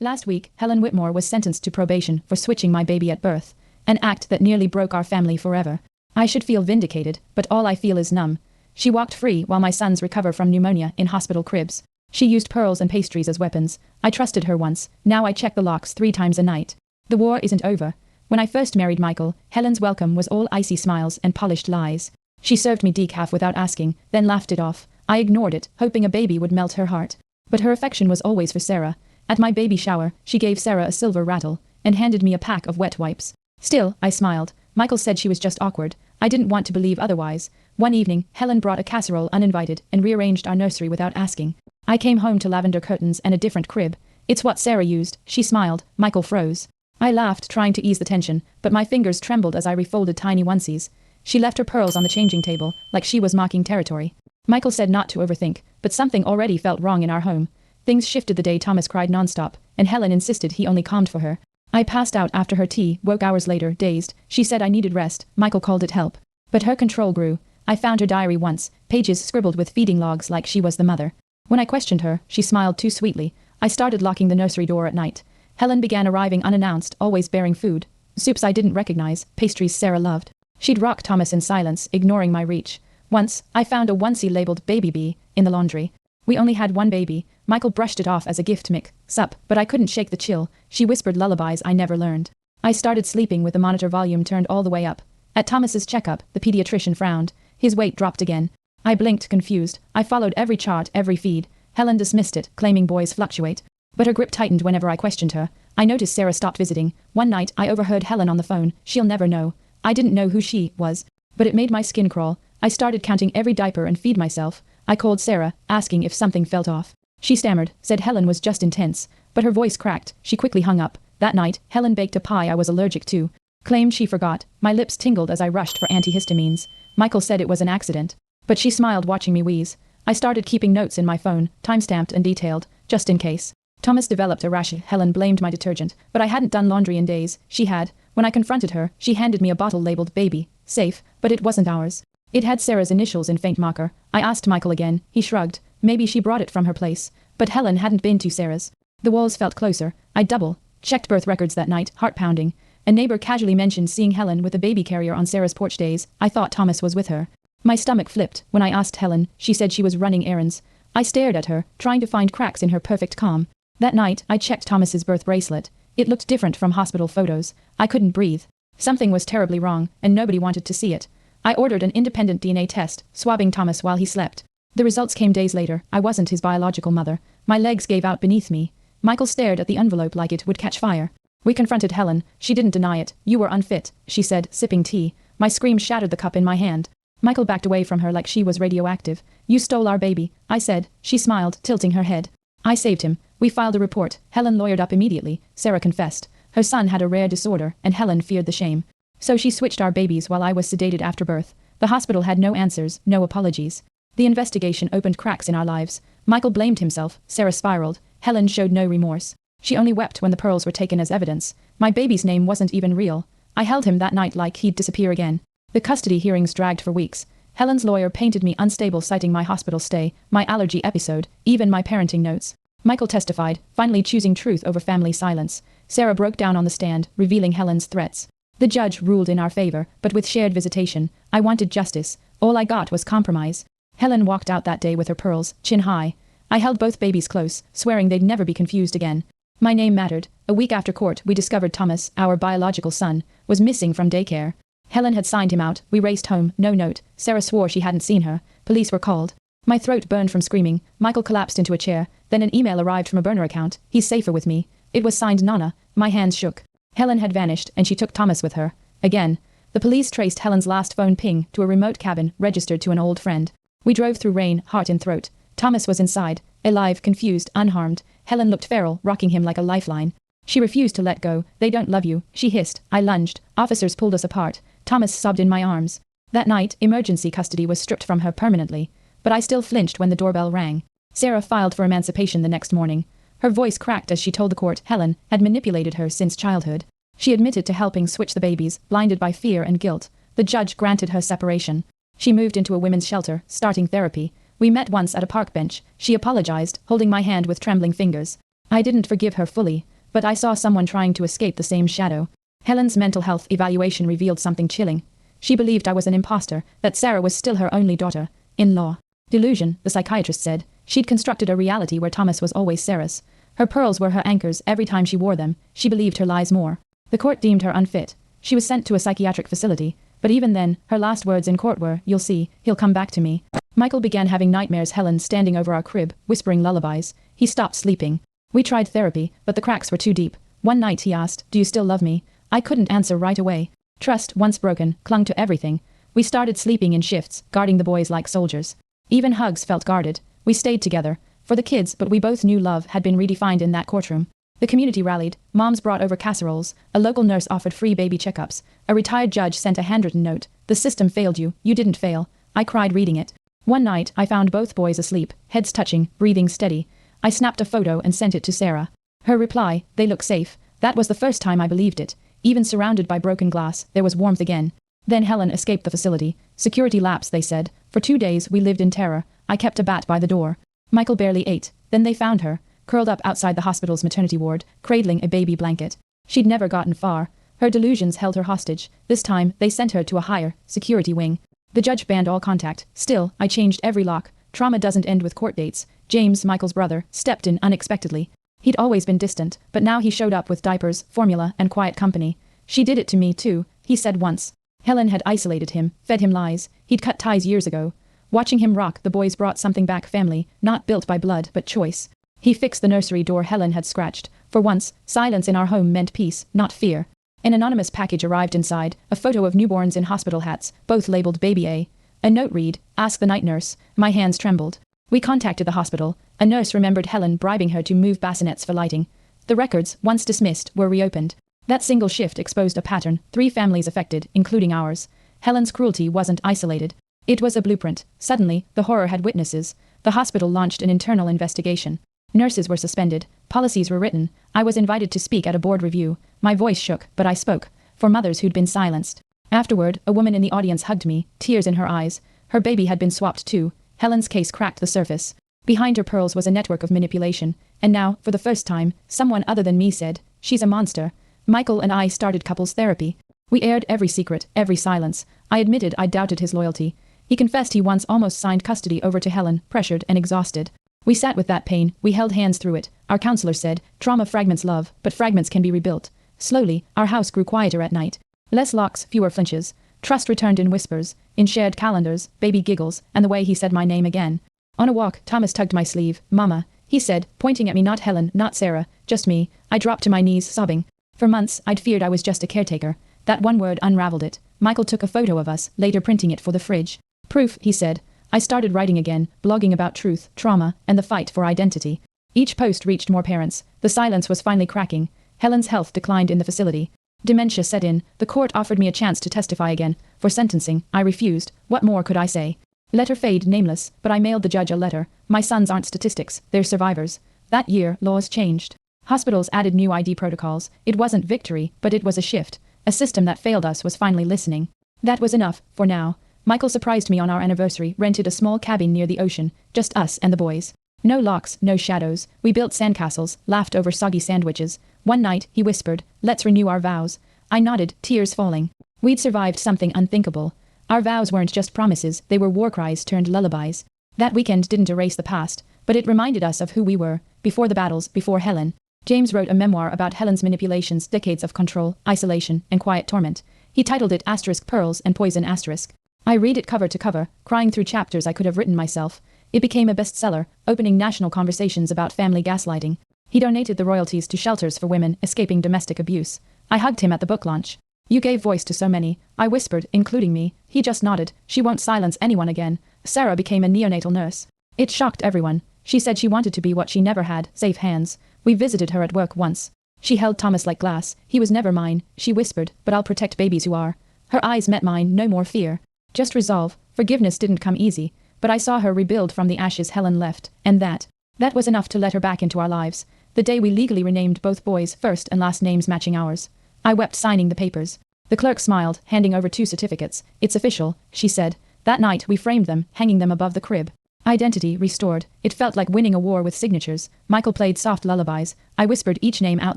Last week, Helen Whitmore was sentenced to probation for switching my baby at birth, an act that nearly broke our family forever. I should feel vindicated, but all I feel is numb. She walked free while my sons recover from pneumonia in hospital cribs. She used pearls and pastries as weapons. I trusted her once, now I check the locks 3 times a night. The war isn't over. When I first married Michael, Helen's welcome was all icy smiles and polished lies. She served me decaf without asking, then laughed it off. I ignored it, hoping a baby would melt her heart. But her affection was always for Sarah. At my baby shower, she gave Sarah a silver rattle, and handed me a pack of wet wipes. Still, I smiled. Michael said she was just awkward. I didn't want to believe otherwise. One evening, Helen brought a casserole uninvited and rearranged our nursery without asking. I came home to lavender curtains and a different crib. It's what Sarah used. She smiled. Michael froze. I laughed, trying to ease the tension, but my fingers trembled as I refolded tiny onesies. She left her pearls on the changing table, like she was marking territory. Michael said not to overthink, but something already felt wrong in our home. Things shifted the day Thomas cried nonstop, and Helen insisted he only calmed for her. I passed out after her tea, woke hours later, dazed. She said I needed rest. Michael called it help. But her control grew. I found her diary once, pages scribbled with feeding logs like she was the mother. When I questioned her, she smiled too sweetly. I started locking the nursery door at night. Helen began arriving unannounced, always bearing food. Soups I didn't recognize, pastries Sarah loved. She'd rock Thomas in silence, ignoring my reach. Once, I found a onesie labeled Baby Bee in the laundry. We only had one baby. Michael brushed it off as a gift mix-up, but I couldn't shake the chill. She whispered lullabies I never learned. I started sleeping with the monitor volume turned all the way up. At Thomas's checkup, the pediatrician frowned. His weight dropped again. I blinked, confused. I followed every chart, every feed. Helen dismissed it, claiming boys fluctuate. But her grip tightened whenever I questioned her. I noticed Sarah stopped visiting. One night, I overheard Helen on the phone. She'll never know. I didn't know who she was, but it made my skin crawl. I started counting every diaper and feed myself. I called Sarah, asking if something felt off. She stammered, said Helen was just intense, but her voice cracked. She quickly hung up. That night, Helen baked a pie I was allergic to. Claimed she forgot. My lips tingled as I rushed for antihistamines. Michael said it was an accident, but she smiled watching me wheeze. I started keeping notes in my phone, time-stamped and detailed, just in case. Thomas developed a rash. Helen blamed my detergent, but I hadn't done laundry in days. She had. When I confronted her, she handed me a bottle labeled Baby, safe, but it wasn't ours. It had Sarah's initials in faint marker. I asked Michael again. He shrugged. Maybe she brought it from her place. But Helen hadn't been to Sarah's. The walls felt closer. I double-checked birth records that night, heart pounding. A neighbor casually mentioned seeing Helen with a baby carrier on Sarah's porch days. I thought Thomas was with her. My stomach flipped. When I asked Helen, she said she was running errands. I stared at her, trying to find cracks in her perfect calm. That night, I checked Thomas's birth bracelet. It looked different from hospital photos. I couldn't breathe. Something was terribly wrong, and nobody wanted to see it. I ordered an independent DNA test, swabbing Thomas while he slept. The results came days later. I wasn't his biological mother. My legs gave out beneath me. Michael stared at the envelope like it would catch fire. We confronted Helen. She didn't deny it. You were unfit, she said, sipping tea. My scream shattered the cup in my hand. Michael backed away from her like she was radioactive. You stole our baby, I said. She smiled, tilting her head. I saved him. We filed a report. Helen lawyered up immediately. Sarah confessed. Her son had a rare disorder, and Helen feared the shame. So she switched our babies while I was sedated after birth. The hospital had no answers, no apologies. The investigation opened cracks in our lives. Michael blamed himself. Sarah spiraled. Helen showed no remorse. She only wept when the pearls were taken as evidence. My baby's name wasn't even real. I held him that night like he'd disappear again. The custody hearings dragged for weeks. Helen's lawyer painted me unstable, citing my hospital stay, my allergy episode, even my parenting notes. Michael testified, finally choosing truth over family silence. Sarah broke down on the stand, revealing Helen's threats. The judge ruled in our favor, but with shared visitation. I wanted justice. All I got was compromise. Helen walked out that day with her pearls, chin high. I held both babies close, swearing they'd never be confused again. My name mattered. A week after court, we discovered Thomas, our biological son, was missing from daycare. Helen had signed him out. We raced home, no note. Sarah swore she hadn't seen her. Police were called. My throat burned from screaming. Michael collapsed into a chair. Then an email arrived from a burner account. He's safer with me. It was signed Nana. My hands shook. Helen had vanished, and she took Thomas with her. Again. The police traced Helen's last phone ping to a remote cabin registered to an old friend. We drove through rain, heart in throat. Thomas was inside, alive, confused, unharmed. Helen looked feral, rocking him like a lifeline. She refused to let go. They don't love you, she hissed. I lunged. Officers pulled us apart. Thomas sobbed in my arms. That night, emergency custody was stripped from her permanently. But I still flinched when the doorbell rang. Sarah filed for emancipation the next morning. Her voice cracked as she told the court Helen had manipulated her since childhood. She admitted to helping switch the babies, blinded by fear and guilt. The judge granted her separation. She moved into a women's shelter, starting therapy. We met once at a park bench. She apologized, holding my hand with trembling fingers. I didn't forgive her fully, but I saw someone trying to escape the same shadow. Helen's mental health evaluation revealed something chilling. She believed I was an imposter, that Sarah was still her only daughter-in-law. Delusion, the psychiatrist said. She'd constructed a reality where Thomas was always Sarah's. Her pearls were her anchors every time she wore them. She believed her lies more. The court deemed her unfit. She was sent to a psychiatric facility, but even then, her last words in court were, "You'll see, he'll come back to me." Michael began having nightmares, Helen standing over our crib, whispering lullabies. He stopped sleeping. We tried therapy, but the cracks were too deep. One night he asked, "Do you still love me?" I couldn't answer right away. Trust, once broken, clung to everything. We started sleeping in shifts, guarding the boys like soldiers. Even hugs felt guarded. We stayed together. For the kids, but we both knew love had been redefined in that courtroom. The community rallied. Moms brought over casseroles. A local nurse offered free baby checkups. A retired judge sent a handwritten note. "The system failed you. You didn't fail." I cried reading it. One night, I found both boys asleep, heads touching, breathing steady. I snapped a photo and sent it to Sarah. Her reply, "They look safe." That was the first time I believed it. Even surrounded by broken glass, there was warmth again. Then Helen escaped the facility. Security lapsed, they said. For 2 days, we lived in terror. I kept a bat by the door. Michael barely ate. Then they found her, curled up outside the hospital's maternity ward, cradling a baby blanket. She'd never gotten far. Her delusions held her hostage. This time, they sent her to a higher security wing. The judge banned all contact. Still, I changed every lock. Trauma doesn't end with court dates. James, Michael's brother, stepped in unexpectedly. He'd always been distant, but now he showed up with diapers, formula, and quiet company. "She did it to me too," he said once. Helen had isolated him, fed him lies. He'd cut ties years ago. Watching him rock, the boys brought something back, family, not built by blood, but choice. He fixed the nursery door Helen had scratched. For once, silence in our home meant peace, not fear. An anonymous package arrived inside, a photo of newborns in hospital hats, both labeled Baby A. A note read, "Ask the night nurse." My hands trembled. We contacted the hospital. A nurse remembered Helen bribing her to move bassinets for lighting. The records, once dismissed, were reopened. That single shift exposed a pattern, 3 families affected, including ours. Helen's cruelty wasn't isolated. It was a blueprint. Suddenly, the horror had witnesses. The hospital launched an internal investigation. Nurses were suspended. Policies were written. I was invited to speak at a board review. My voice shook, but I spoke. For mothers who'd been silenced. Afterward, a woman in the audience hugged me, tears in her eyes. Her baby had been swapped too. Helen's case cracked the surface. Behind her pearls was a network of manipulation. And now, for the first time, someone other than me said, "She's a monster." Michael and I started couples therapy. We aired every secret, every silence. I admitted I doubted his loyalty. He confessed he once almost signed custody over to Helen, pressured and exhausted. We sat with that pain. We held hands through it. Our counselor said, "Trauma fragments love, but fragments can be rebuilt." Slowly, our house grew quieter at night. Less locks, fewer flinches. Trust returned in whispers, in shared calendars, baby giggles, and the way he said my name again. On a walk, Thomas tugged my sleeve. "Mama," he said, pointing at me, not Helen, not Sarah, just me. I dropped to my knees, sobbing. For months, I'd feared I was just a caretaker. That one word unraveled it. Michael took a photo of us, later printing it for the fridge. "Proof," he said. I started writing again, blogging about truth, trauma, and the fight for identity. Each post reached more parents. The silence was finally cracking. Helen's health declined in the facility. Dementia set in. The court offered me a chance to testify again. For sentencing, I refused. What more could I say? Let her fade, nameless, but I mailed the judge a letter. My sons aren't statistics, they're survivors. That year, laws changed. Hospitals added new ID protocols. It wasn't victory, but it was a shift. A system that failed us was finally listening. That was enough, for now. Michael surprised me on our anniversary, rented a small cabin near the ocean, just us and the boys. No locks, no shadows. We built sandcastles, laughed over soggy sandwiches. One night, he whispered, "Let's renew our vows." I nodded, tears falling. We'd survived something unthinkable. Our vows weren't just promises, they were war cries turned lullabies. That weekend didn't erase the past, but it reminded us of who we were, before the battles, before Helen. James wrote a memoir about Helen's manipulations, decades of control, isolation, and quiet torment. He titled it Pearls and Poison *. I read it cover to cover, crying through chapters I could have written myself. It became a bestseller, opening national conversations about family gaslighting. He donated the royalties to shelters for women escaping domestic abuse. I hugged him at the book launch. "You gave voice to so many," I whispered, including me. He just nodded. "She won't silence anyone again." Sarah became a neonatal nurse. It shocked everyone. She said she wanted to be what she never had, safe hands. We visited her at work once. She held Thomas like glass. "He was never mine," she whispered, "but I'll protect babies who are." Her eyes met mine, no more fear. Just resolve. Forgiveness didn't come easy, but I saw her rebuild from the ashes Helen left, and that was enough to let her back into our lives. The day we legally renamed both boys, first and last names matching ours. I wept signing the papers. The clerk smiled, handing over 2 certificates. "It's official," she said. That night we framed them, hanging them above the crib. Identity restored. It felt like winning a war with signatures. Michael played soft lullabies. I whispered each name out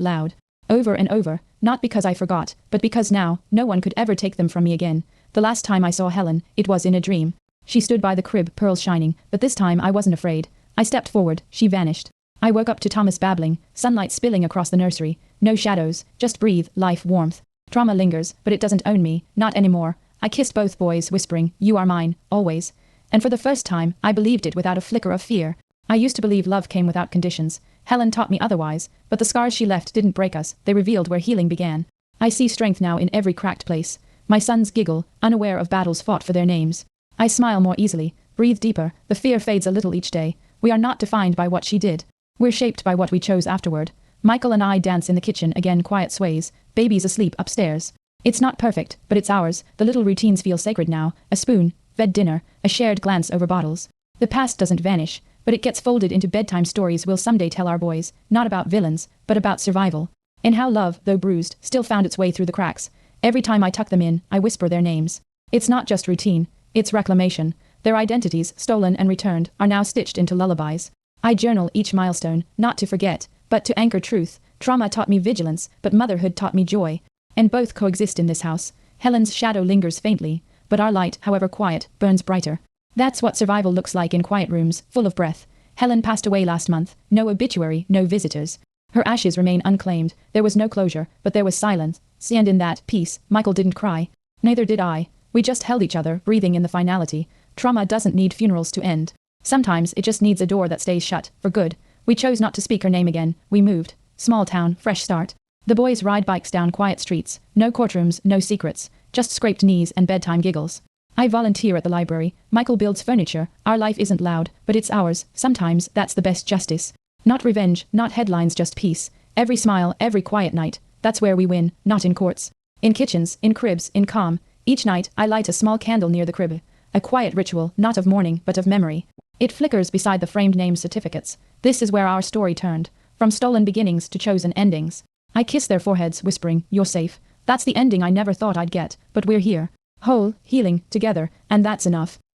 loud. Over and over, not because I forgot, but because now, no one could ever take them from me again. The last time I saw Helen, it was in a dream. She stood by the crib, pearls shining, but this time I wasn't afraid. I stepped forward, she vanished. I woke up to Thomas babbling, sunlight spilling across the nursery. No shadows, just breathe, life, warmth. Trauma lingers, but it doesn't own me, not anymore. I kissed both boys, whispering, "You are mine, always." And for the first time, I believed it without a flicker of fear. I used to believe love came without conditions. Helen taught me otherwise, but the scars she left didn't break us, they revealed where healing began. I see strength now in every cracked place. My sons giggle, unaware of battles fought for their names. I smile more easily, breathe deeper, the fear fades a little each day. We are not defined by what she did. We're shaped by what we chose afterward. Michael and I dance in the kitchen again, quiet sways, babies asleep upstairs. It's not perfect, but it's ours. The little routines feel sacred now. A spoon, fed dinner, a shared glance over bottles. The past doesn't vanish, but it gets folded into bedtime stories we'll someday tell our boys, not about villains, but about survival. And how love, though bruised, still found its way through the cracks. Every time I tuck them in, I whisper their names. It's not just routine, it's reclamation. Their identities, stolen and returned, are now stitched into lullabies. I journal each milestone, not to forget, but to anchor truth. Trauma taught me vigilance, but motherhood taught me joy. And both coexist in this house. Helen's shadow lingers faintly, but our light, however quiet, burns brighter. That's what survival looks like in quiet rooms, full of breath. Helen passed away last month. No obituary, no visitors. Her ashes remain unclaimed. There was no closure, but there was silence. And in that peace, Michael didn't cry. Neither did I. We just held each other, breathing in the finality. Trauma doesn't need funerals to end. Sometimes it just needs a door that stays shut, for good. We chose not to speak her name again. We moved. Small town, fresh start. The boys ride bikes down quiet streets. No courtrooms, no secrets. Just scraped knees and bedtime giggles. I volunteer at the library. Michael builds furniture. Our life isn't loud, but it's ours. Sometimes that's the best justice. Not revenge, not headlines, just peace. Every smile, every quiet night. That's where we win, not in courts. In kitchens, in cribs, in calm. Each night, I light a small candle near the crib. A quiet ritual, not of mourning, but of memory. It flickers beside the framed name certificates. This is where our story turned. From stolen beginnings to chosen endings. I kiss their foreheads, whispering, "You're safe." That's the ending I never thought I'd get, but we're here. Whole, healing, together, and that's enough.